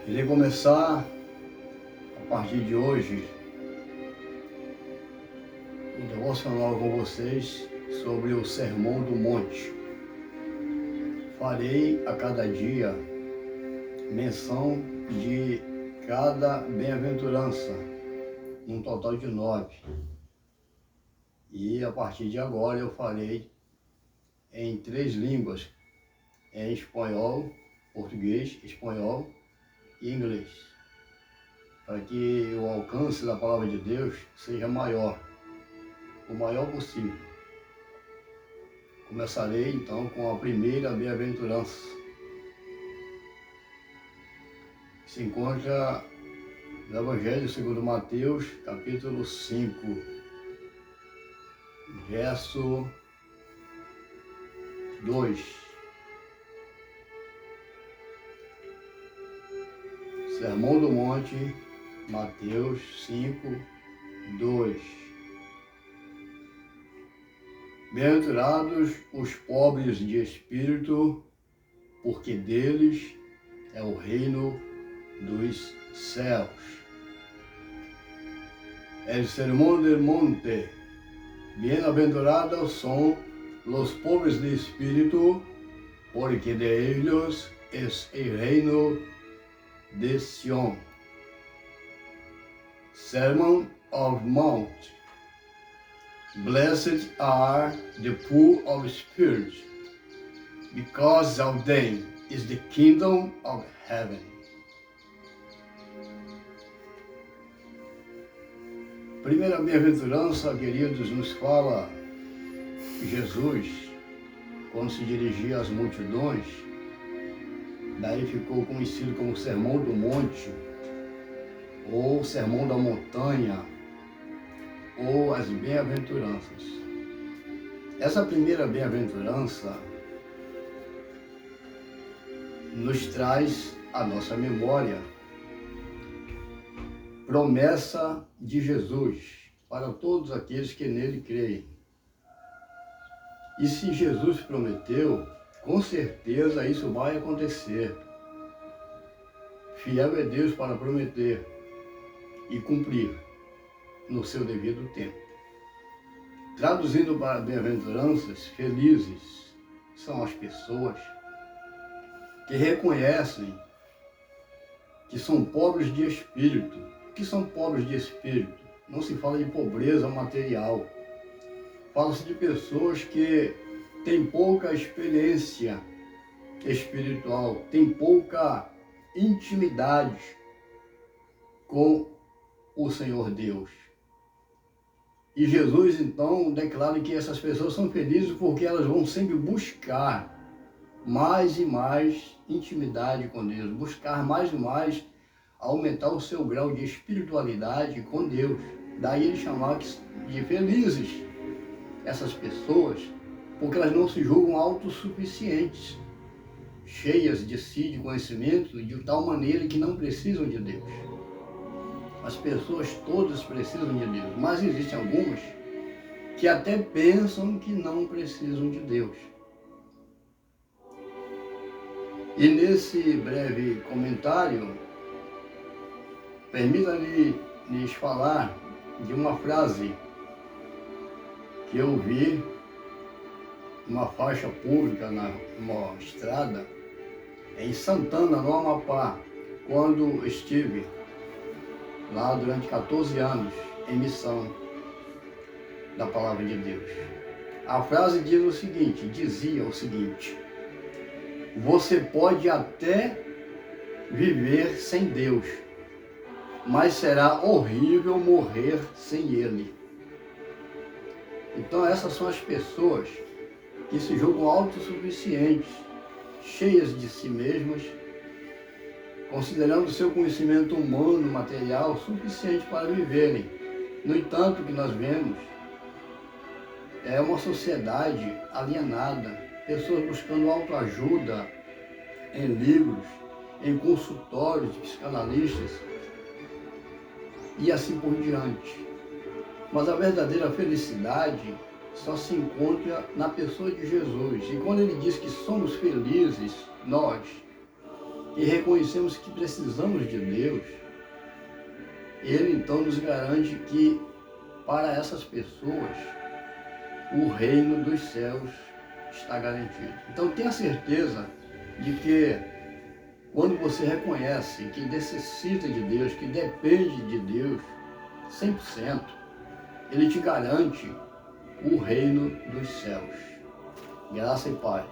Irei começar, a partir de hoje, um devocional com vocês sobre o Sermão do Monte. Farei a cada dia menção de cada bem-aventurança, um total de 9. E a partir de agora eu farei em 3 línguas, em espanhol, português, espanhol e inglês, para que o alcance da palavra de Deus seja maior, o maior possível. Começarei então com a primeira bem-aventurança. Se encontra no Evangelho segundo Mateus, capítulo 5, verso 2. Sermão do Monte, Mateus 5, 2. Bem-aventurados os pobres de espírito, porque deles é o reino dos céus. El Sermón del Monte. Bem-aventurados son los pobres de espírito, porque de ellos es el reino de Sion. Sermon of Mount. Blessed are the poor of spirit, because of them is the kingdom of heaven. Primeira bem-aventurança, queridos, nos fala Jesus, quando se dirigia às multidões. Daí ficou conhecido como Sermão do Monte, ou Sermão da Montanha, ou as Bem-aventuranças. Essa primeira bem-aventurança nos traz à nossa memória promessa de Jesus para todos aqueles que nele creem. E se Jesus prometeu, com certeza isso vai acontecer. Fiel é Deus para prometer e cumprir no seu devido tempo. Traduzindo para bem-aventuranças, felizes são as pessoas que reconhecem que são pobres de espírito. O que são pobres de espírito? Não se fala de pobreza material. Fala-se de pessoas que têm pouca experiência espiritual, têm pouca intimidade com o Senhor Deus. E Jesus, então, declara que essas pessoas são felizes porque elas vão sempre buscar mais e mais intimidade com Deus, buscar mais e mais aumentar o seu grau de espiritualidade com Deus. Daí ele chamava de felizes essas pessoas, porque elas não se julgam autossuficientes, cheias de si, de conhecimento, de tal maneira que não precisam de Deus. As pessoas todas precisam de Deus, mas existem algumas que até pensam que não precisam de Deus. E nesse breve comentário, permita-lhes falar de uma frase que eu vi numa faixa pública, numa estrada, em Santana, no Amapá, quando estive lá durante 14 anos em missão da Palavra de Deus. A frase dizia o seguinte: você pode até viver sem Deus, mas será horrível morrer sem ele. Então essas são as pessoas que se julgam autossuficientes, cheias de si mesmas, considerando seu conhecimento humano, material, suficiente para viverem. No entanto, o que nós vemos é uma sociedade alienada, pessoas buscando autoajuda em livros, em consultórios de psicanalistas e assim por diante. Mas a verdadeira felicidade só se encontra na pessoa de Jesus. E quando ele diz que somos felizes, nós, e reconhecemos que precisamos de Deus, ele então nos garante que para essas pessoas o reino dos céus está garantido. Então tenha certeza de que quando você reconhece que necessita de Deus, que depende de Deus 100%, ele te garante o reino dos céus. Graça e paz.